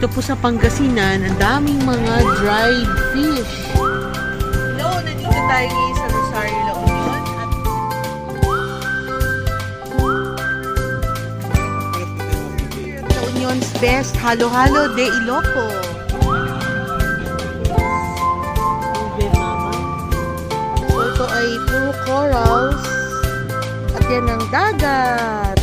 dito po sa Pangasinan, ang daming mga dried fish. Hello, nandito tayo ngayon sa Rosario, La Union. At La Union's best halo-halo de Iloco. Ube mama. So ito ay puro corals. At yan ang dagat.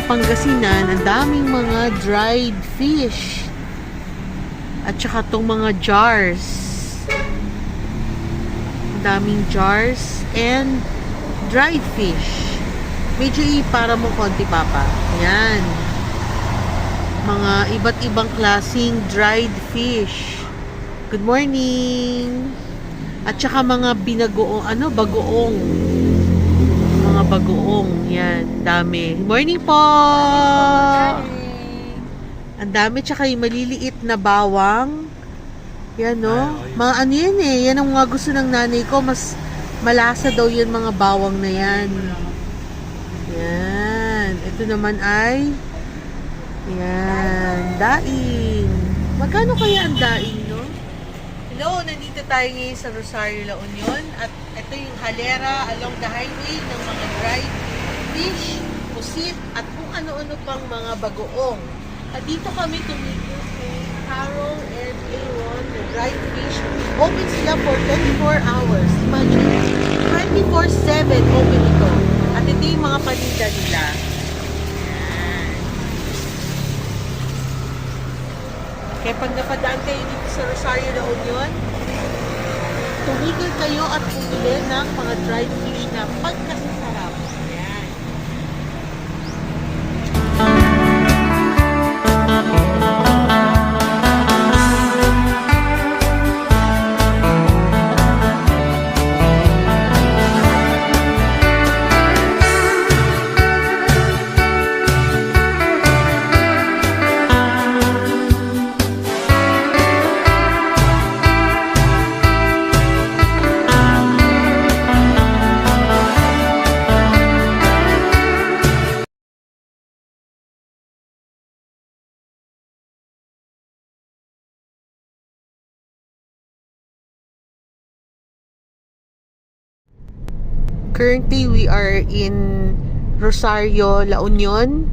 Pangasinan, ang daming mga dried fish at saka itong mga jars, ang daming jars and dried fish. Medyo para mo konti papa, yan, mga iba't ibang klaseng dried fish. Good morning. At saka mga binagoong, bagoong, mga bagoong, yan, dami. Morning po! Ang dami, tsaka yung maliliit na bawang. Yan, no? Mga ano yan eh, yan ang mga gusto ng nanay ko, mas malasa daw yan mga bawang na yan. Yan, ito naman ay, yan, daing. Magkano kaya ang daing, no? Hello, nandito tayo ngayon sa Rosario, La Union, at ito yung halera along the highway ng mga dried fish, pusit, at kung ano-ano pang mga bagoong. At dito kami tumigil kay Carol and Aaron, the dried fish. Open sila for 24 hours. Imagine, 24/7 open ito. At ito yung mga paninda nila. Yan. Kaya pag napadaan kayo dito sa Rosario, La Union, tumigil kayo at bumili ng mga dried fish na pagkasasarap. Ayan. Currently, we are in Rosario, La Union,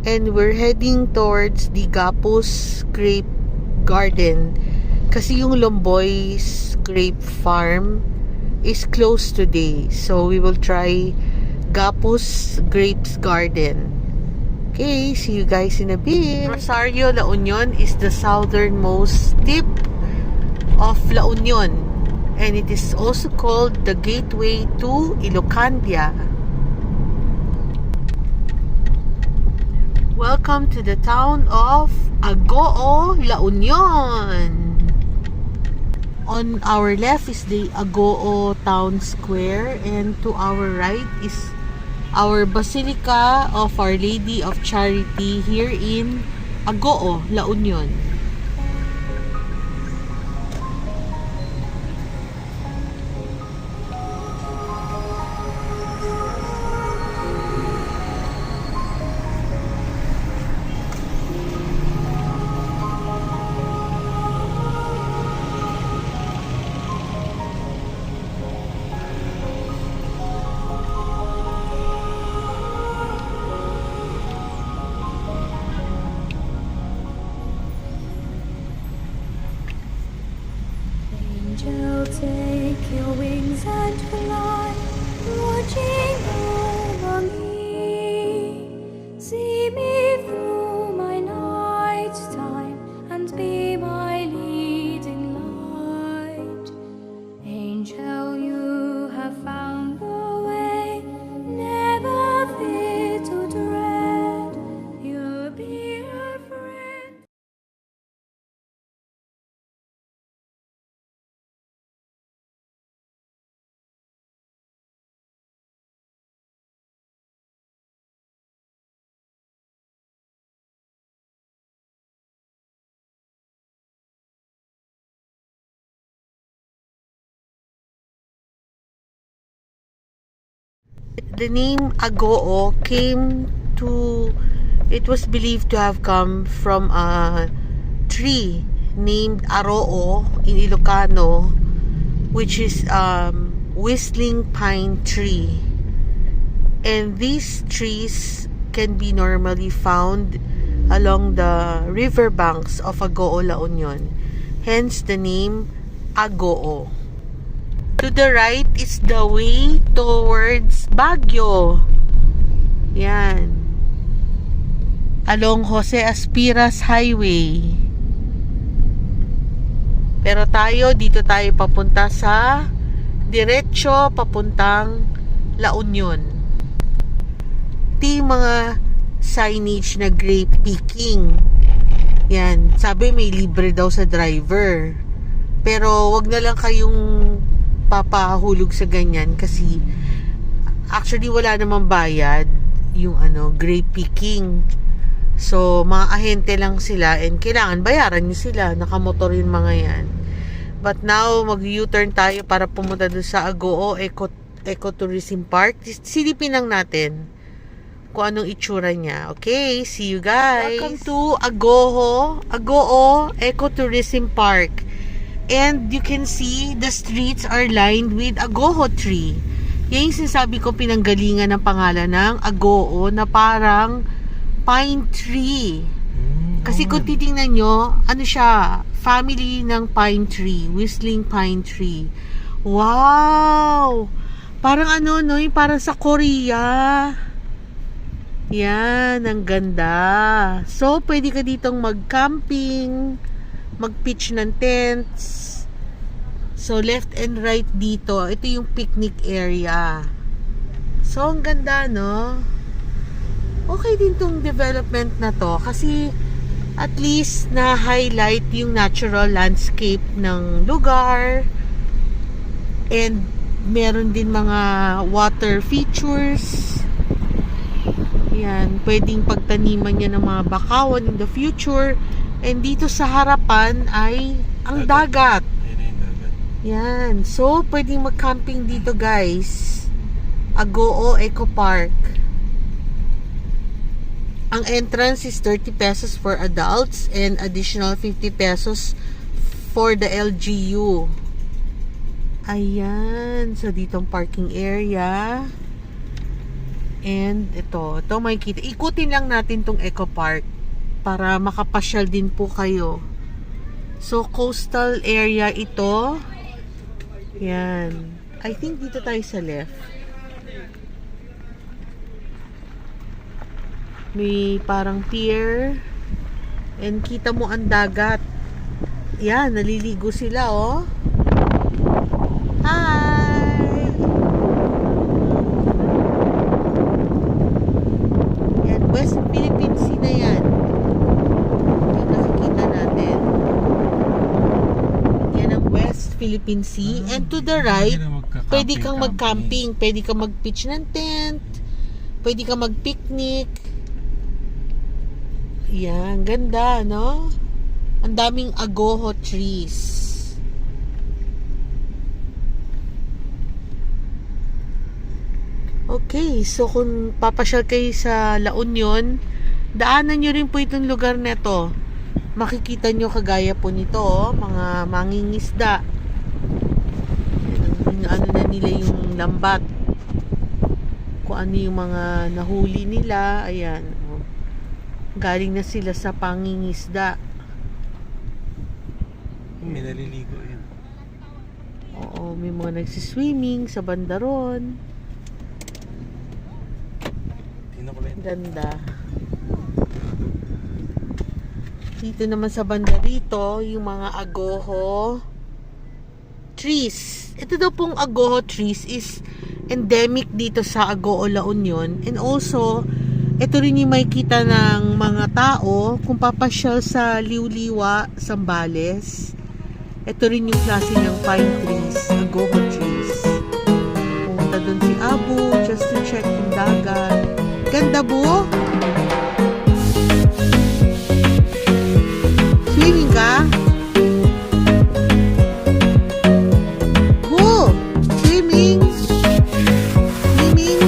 and we're heading towards the Gapus Grape Garden. Kasi yung Lomboy's Grape Farm is closed today. So, we will try Gapus Grapes Garden. Okay, see you guys in a bit. Rosario, La Union is the southernmost tip of La Union. And it is also called the gateway to Ilocandia. Welcome to the town of Agoo, La Union. On our left is the Agoo Town Square, and to our right is our Basilica of Our Lady of Charity here in Agoo, La Union. take your wings and fly, watching over me. See me through my night time and be my leading light. Angel, you have found the way, never fear to dread. You'll be a friend. The name Agoo it was believed to have come from a tree named Aroo in Ilocano, which is whistling pine tree. And these trees can be normally found along the riverbanks of Agoo, La Union. Hence the name Agoo. To the right is the way towards Baguio. Yan. Along Jose Aspiras Highway. Pero dito tayo papunta sa diretso papuntang La Union. Ito yung mga signage na grape picking. Yan. Sabi may libre daw sa driver. Pero wag na lang kayong papahulog sa ganyan kasi actually wala namang bayad yung grape picking. So mga ahente lang sila and kailangan bayaran nyo sila. Nakamotor yung mga yan. But now mag U-turn tayo para pumunta doon sa Agoo Ecotourism Park. Silipin lang natin kung anong itsura niya. Okay, see you guys. Welcome to Agoo Ecotourism Park. And you can see the streets are lined with Agoo tree. Yan yung sinasabi ko pinanggalingan ng pangalan ng Agoo na parang pine tree. Kasi kung titingnan nyo, siya? Family ng pine tree. Whistling pine tree. Wow! Parang yung parang sa Korea. Yan, ang ganda. So, pwede ka ditong mag-camping, mag-pitch ng tents. So, left and right dito. Ito yung picnic area. So, ang ganda, no? Okay din tong development na to. Kasi, at least, na-highlight yung natural landscape ng lugar. And, meron din mga water features. Yan. Pwedeng pagtaniman niya ng mga bakawan in the future. And dito sa harapan ay ang dagat. Yan. So, pwedeng mag-camping dito, guys. Agoo Eco Park. Ang entrance is 30 pesos for adults and additional 50 pesos for the LGU. Ayan. So, ditong parking area. And ito makikita. Ikutin lang natin tong Eco Park para makapasyal din po kayo. So, coastal area ito. Yan. I think dito tayo sa left. May parang pier. And kita mo ang dagat. Yan, naliligo sila, oh. Hi! Yan, West Philippine Sea na yan. Yung nakikita natin. Yan ang West Philippine Sea. And to the right, pwede kang mag-camping. Pwede kang mag-pitch ng tent. Pwede kang mag-picnic. Yan, ganda, no? Ang daming Agoo trees. Okay, so kung papasyal kayo sa La Union, daanan nyo rin po itong lugar neto. Makikita nyo kagaya po nito, mga mangingisda. Ano na nila yung lambat. Kung ano yung mga nahuli nila, ayan. Galing na sila sa pangingisda. May naliligo yun. Oo, may mga nagsiswimming sa bandaron. Tingnan ko lang. Ganda. Dito naman sa banda rito, yung mga agoho trees. Ito daw pong agoho trees is endemic dito sa Agoo, La Union. And also, ito rin yung makikita ng mga tao kung papasyal sa Liwliwa, Zambales. Ito rin yung klase ng pine trees, agoho trees. Pumunta doon si Abu just to check yung dagat. Ganda, Bu! Swimming ka? Bu! Swimming! Swimming!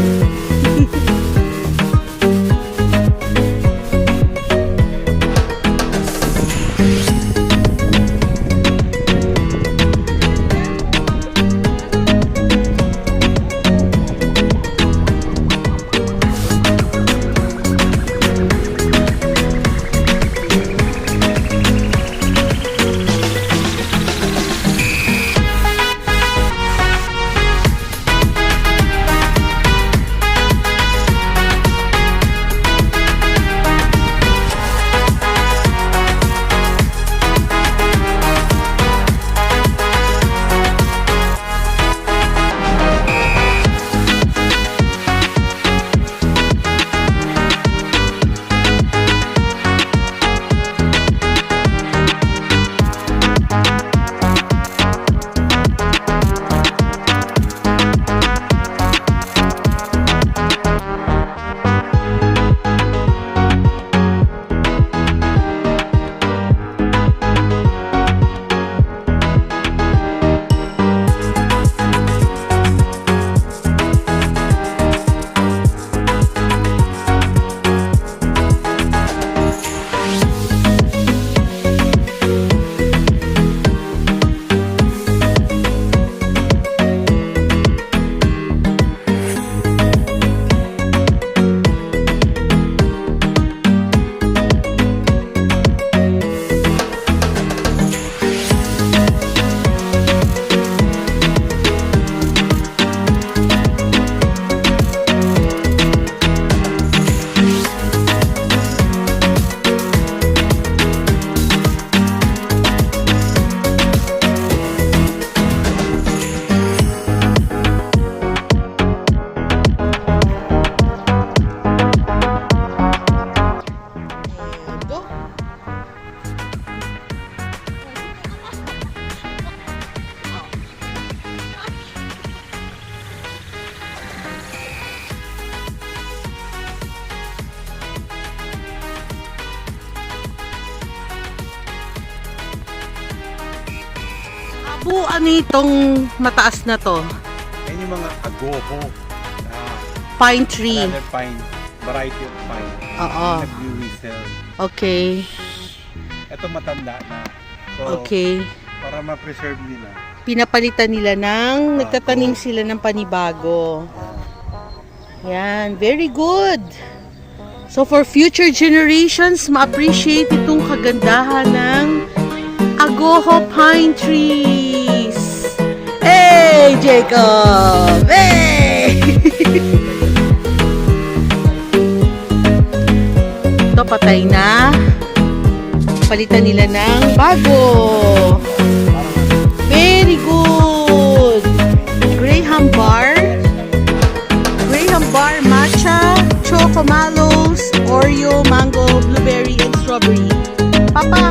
Bu, ano itong mataas na to? Yan yung mga agoho. Pine tree. Another pine. Variety of pine. Oo. Nag-whistle. Okay. Ito matanda na. So, Okay. para ma-preserve nila. Pinapalitan nila ng, nagtatanim sila ng panibago. Yan, very good. So for future generations, ma-appreciate itong kagandahan ng agoho pine trees. Hey, Jacob! Hey! Ito, patay na. Palitan nila ng bago. Very good. Graham bar. Graham bar, matcha, choco mallows, Oreo, mango, blueberry, and strawberry. Papa,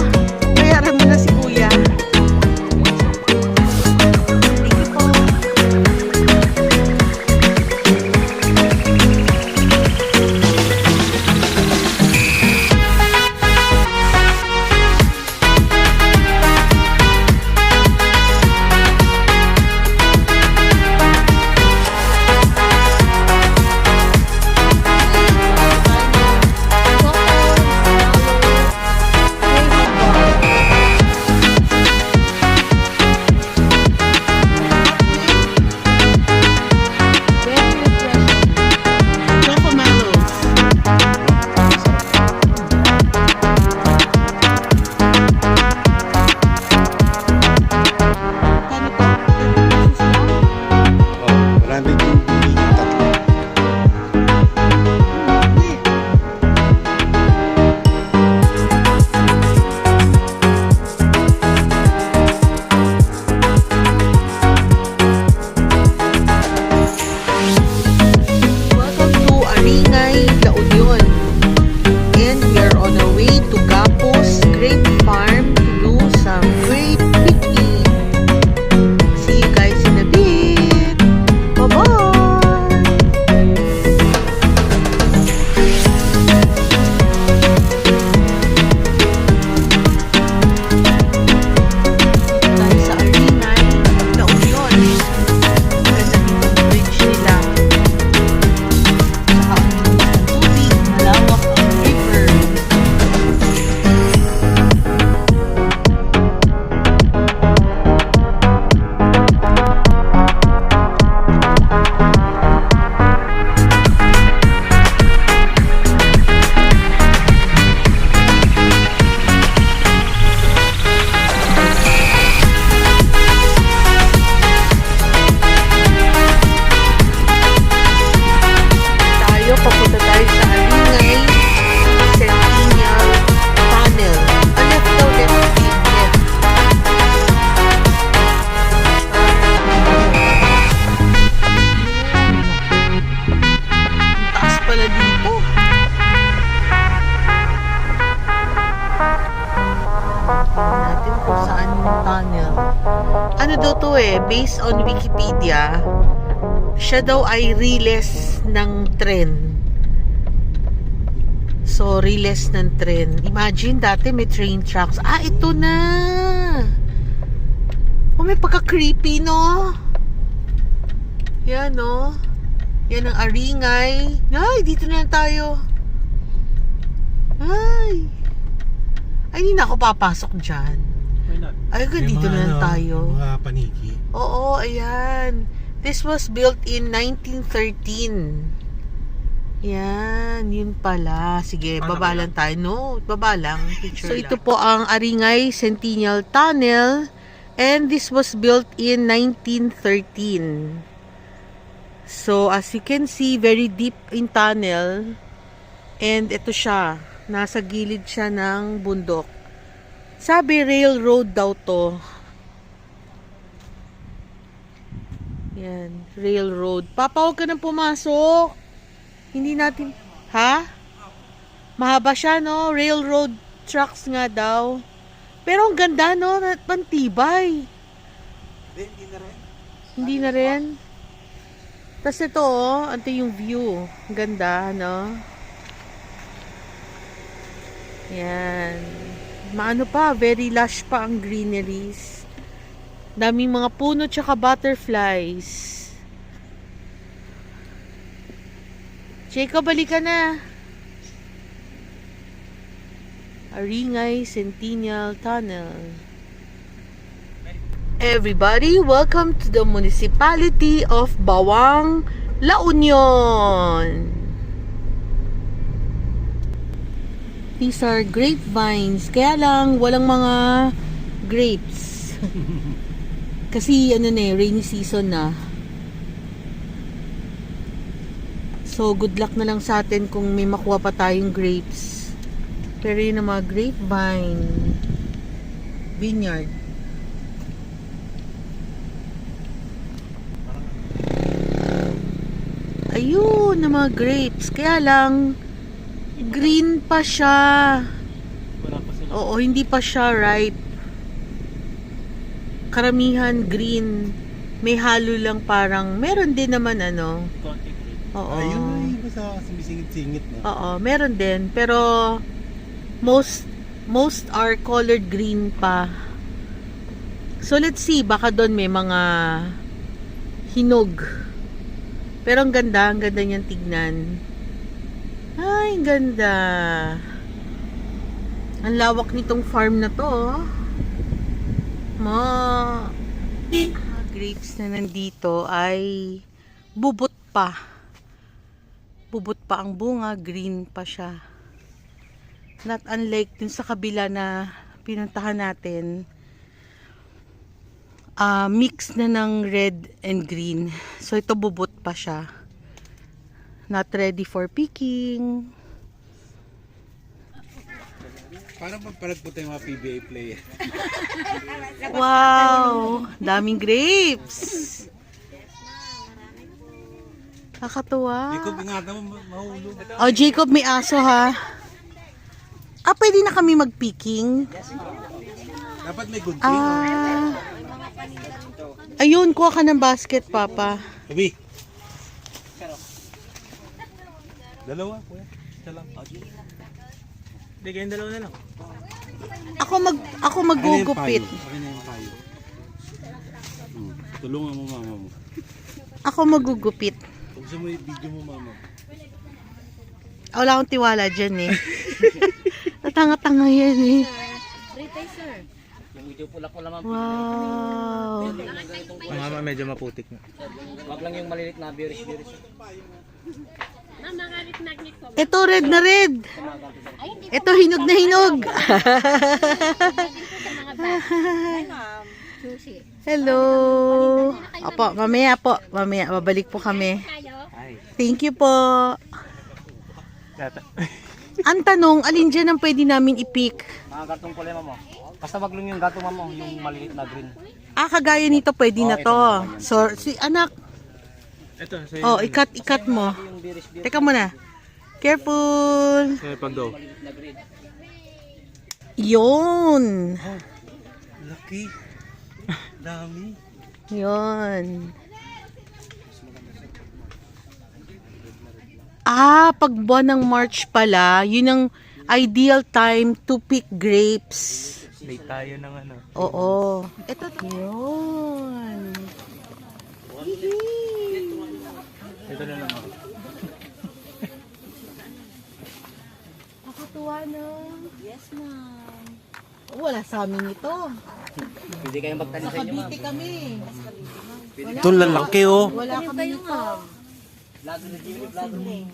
bayaran mo na si Kuya. Thank you po. Ano daw to based on Wikipedia, siya daw ay relay ng tren. So, relays ng tren. Imagine, dati may train tracks. Ito na! May pagka-creepy, no? Yan, no? Yan ang Aringay. Ay, dito na lang tayo. Ay, hindi na ako papasok dyan. Ay, dito na lang tayo. Mga paniki. Oo, ayan. This was built in 1913. Yan, yun pala. Sige, baba lang tayo. No, baba lang. So, ito po ang Aringay Centennial Tunnel. And this was built in 1913. So, as you can see, very deep in tunnel. And ito siya. Nasa gilid siya ng bundok. Sabi, railroad daw to. Yan, railroad. Papa, huwag ka nang pumasok. Hindi natin... Ha? Mahaba siya, no? Railroad tracks nga daw. Pero ang ganda, no? Pantibay. Hindi na rin. Hindi na rin. Tapos ito, ito yung view. Ang ganda, no? Yan. Maano pa, very lush pa ang greeneries. Daming mga puno tsaka butterflies. Jacob, balik ka na. Aringay Centennial Tunnel. Everybody, welcome to the municipality of Bawang, La Union. These are grapevines. Kaya lang, walang mga grapes. Kasi, rainy season na. So, good luck na lang sa atin kung may makuha pa tayong grapes. Pero yun ang mga grapevine. Vineyard. Ayun, ang mga grapes. Kaya lang, green pa siya. Oo, hindi pa siya ripe. Karamihan green. May halo lang parang, meron din naman Oo. Ayun, basta sumisingit-singit na. Oo, meron din. Pero, most are colored green pa. So, let's see. Baka doon may mga hinog. Pero ang ganda niyang tignan. Ay, ang ganda. Ang lawak nitong farm na to. Mga grapes na nandito ay bubot pa. Bubot pa ang bunga, green pa siya. Not unlike dun sa kabila na pinuntahan natin. Mix na ng red and green. So ito bubot pa siya. Not ready for picking. Parang papalag po tayo mga PBA player. Wow! Daming grapes! Kakatuwa. Jacob, ingatan mo, mahulog. Oh, Jacob, may aso ha. Pwede na kami mag-picking. Dapat may gunting. Ayun, kuha ka ng basket, Papa. Sabi. Dalawa, kuya. Isa lang. Hindi, kayong dalawa na lang. Ako magugupit. Akin na yung payo. Tulungan mo mama mo. Ako magugupit. Gusto mo yung video mo mama. Wala akong tiwala dyan Natanga-tanga yan Wow. Mama, medyo maputik na. Wag lang yung malilit na biris-biris. Ito red na red. Ito hinog na hinog. Hello. Opo, mamaya po. Mamaya, babalik po kami. Thank you po. Ang tanong, alin dyan ang pwede namin i-pick? Mga gatong kulay mo. Basta wag lang yung gato mo, yung malilit na green. Kagaya nito, pwede na to. So, si anak. Ito, Oh, ikat mo. Yung biris-biris Teka muna. Careful. pando. Yun. Lucky. Dami. Yun. Pag buwan ng March pala, yun ang ideal time to pick grapes. Late tayo ng ano. Oo. Ito. Yun. Ito na lang ako. Nakatuwa na. Yes, ma'am. Wala sa amin ito. Hindi kayo magtanim Sa sa inyo, ma'am. Cavite kami. Ito lalaki oh. Wala kami nito. Lago na Jimmy, lago na eh.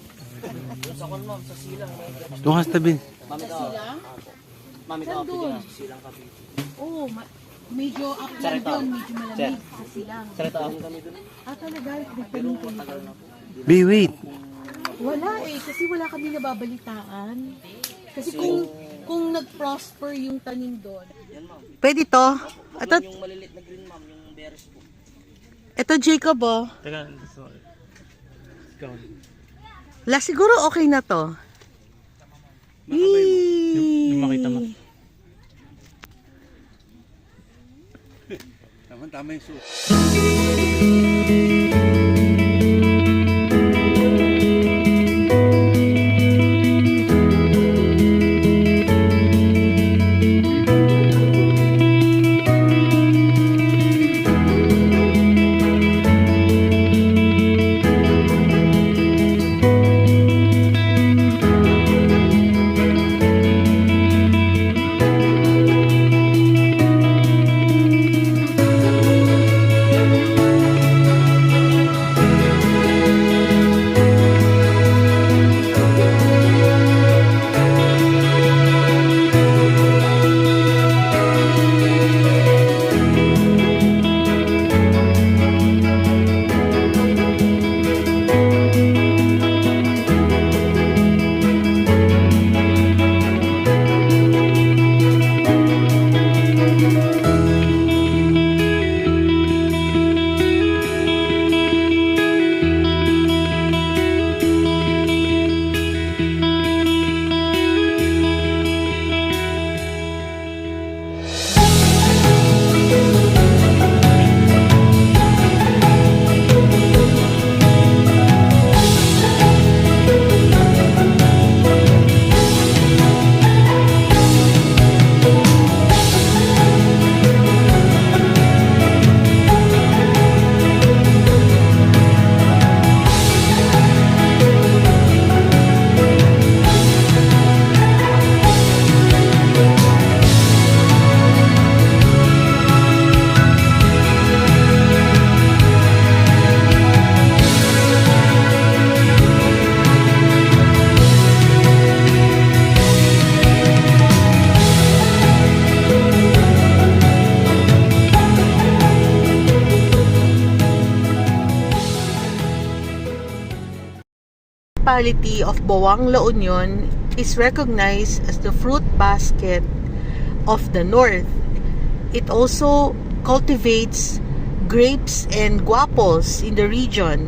Doon sa kon, ma'am, sa silang. Doon ka sa tabi. Ma'am, ito. Silang? Ma'am, ito. Saan doon? Sa silang kami. Oo, medyo upland Sarito. doon, medyo malamig. Sa silang. Sir, ito. Kami doon. Talaga, nagtanong kayo. Be, wait. Wala kasi wala kami nababalitaan. Kasi kung nag-prosper yung tanim doon. Pwede to. Ito, Yung malilit na green, ma'am, yung berries po. ito Jacob oh. Teka, so, ikaw. La, siguro okay na to. Yung makita mo. Tama yung suit. Municipality of Bawang La Union is recognized as the fruit basket of the north. It also cultivates grapes and guapos in the region.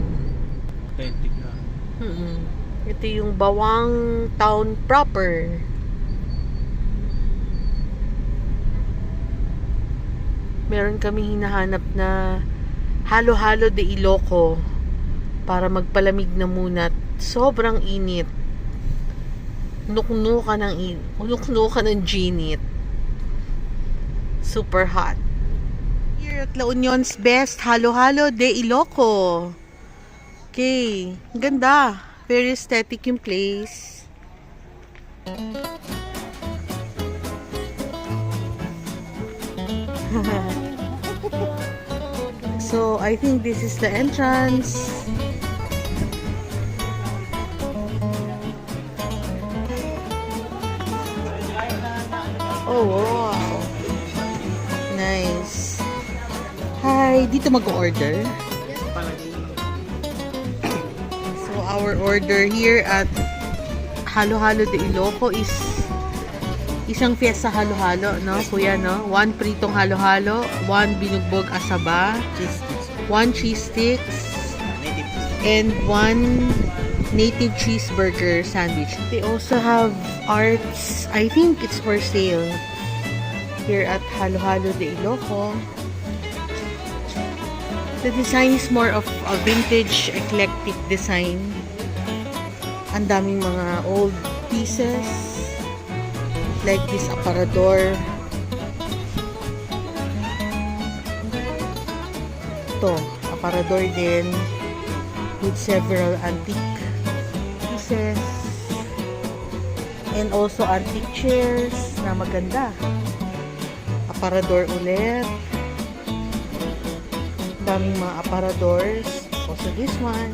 Authentic na. Ito yung Bawang town proper. Meron kami hinahanap na halo-halo de Iloco para magpalamig na muna. Sobrang init. Nuknukan ng ginit. Super hot. Here at La Union's best halo-halo de Iloco. Okay, ganda. Very aesthetic yung place. So, I think this is the entrance. Oh, wow. Nice. Hi, dito mag-order. So, our order here at Halo-Halo de Iloco is isang fiesta halo-halo, no? Kuya, no? 1 pritong halo-halo, 1 binugbog asaba, 1 cheese sticks, and 1 native cheeseburger sandwich. They also have arts. I think it's for sale here at Halo-Halo de Iloco. The design is more of a vintage, eclectic design. Ang daming mga old pieces. Like this aparador. Ito, aparador din. With several antique pieces. And also antique chairs na maganda. Aparador ulit. Daming mga aparadors. Also this one.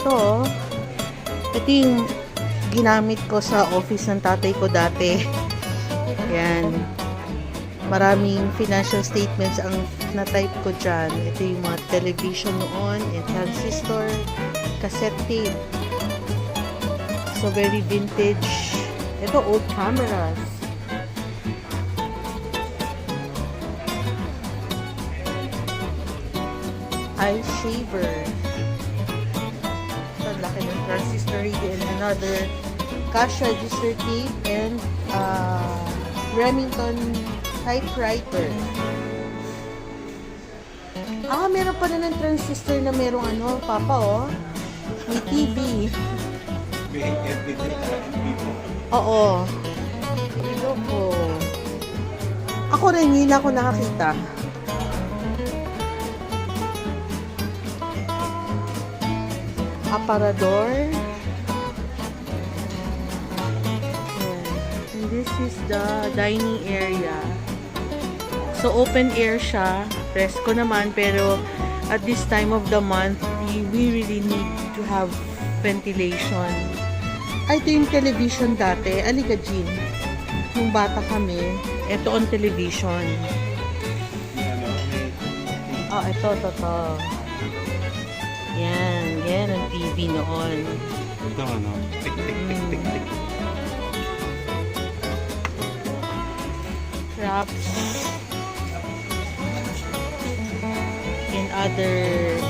Ito yung ginamit ko sa office ng tatay ko dati. Yan. Maraming financial statements ang na-type ko dyan. Ito yung mga television noon and transistor, cassette tape. So very vintage. Ito old cameras. Eye shaver. Ito, laki ng transistor and another cash register tape and Remington typewriter. Meron pa na ng transistor na merong ano, papa oh. May TV. May everything people. Oo. Ito po. Ako rin, hindi na ako nakakita. Aparador. And this is the dining area. So, open air siya. Presko naman, pero at this time of the month, we really need to have ventilation. Ay, ito yung television dati. Aliga, Jean. Nung bata kami, ito on television. Ito. Yan ang TV noon. Ito ano, tik tik tik tik tik. Wraps. And other,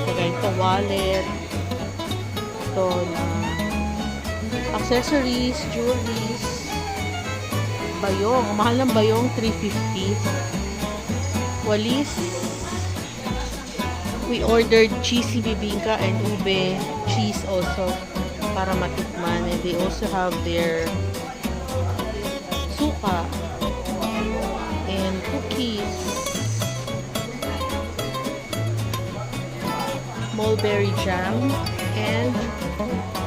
kagaya ito, wallet. Ito na accessories, jewelries. Bayong. Ang mahal ng bayong, $350. Walis. We ordered cheesy bibingka and ube cheese also para matikman. And they also have their suka and cookies, mulberry jam, and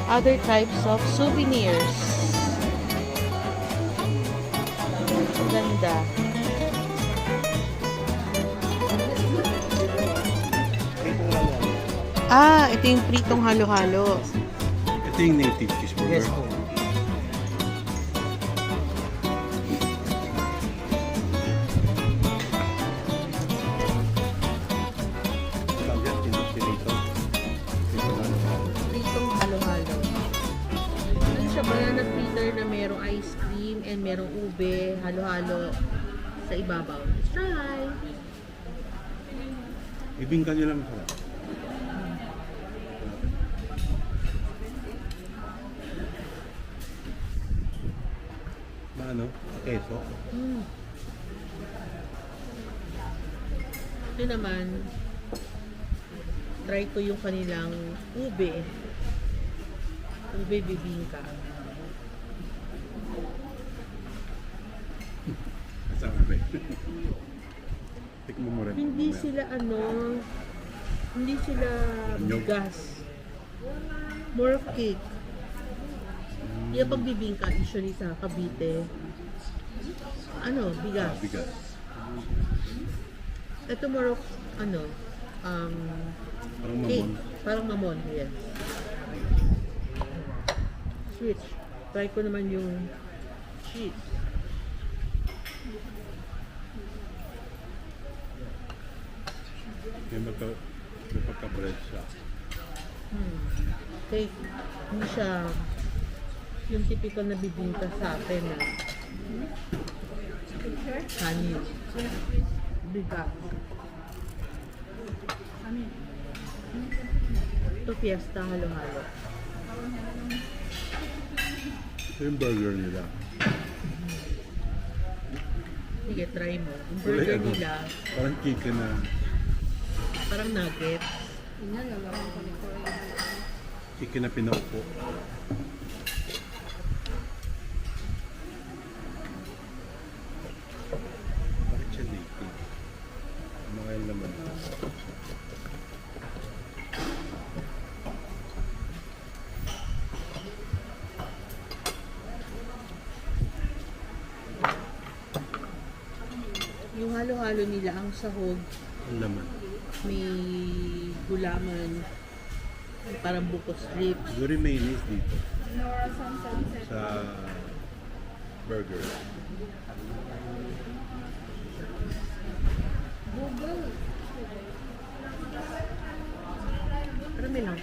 other types of souvenirs. Ganda. Ito yung pritong halo-halo. Ito yung native cheeseburger. Yes po. Pritong halo-halo. Ano siya, banana fritter na merong ice cream and merong ube, halo-halo sa ibabaw. Let's try! Ibingka nyo lang masarap. Ano? Keso? Ito naman, try ko yung kanilang ube. Ube bibingka. Masarap ba? Tikmo mo rin. Hindi sila hindi sila bigas. More of cake. Yung pagbibingka, usually sa Cavite, bigas. Bigas. Ito more of, Parang cake. mamon. Parang mamon, yes. Switch. Try ko naman yung cheese. May pagka-bread siya. Cake. Hindi siya yung typical na bibingka sa atin na honey. Bigas. Ito fiesta halo-halo. Ito yung burger nila. Sige, try mo. Yung Kulay burger ano? nila, Parang chicken na. parang nuggets. Chicken na pinaupo. Bakit siya native? Mga yung laman. Yung halo-halo nila, ang sahog, Ang laman. may gulaman, parang buko strips. Siguro yung mayonnaise dito. Sa burger. Pero may lang.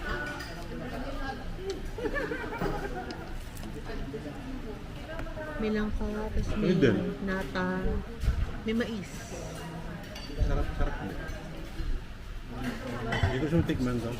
May langka, tapos may Ano din? nata, may mais. Sarap, sarap din. Hindi ko siyang tikman daw.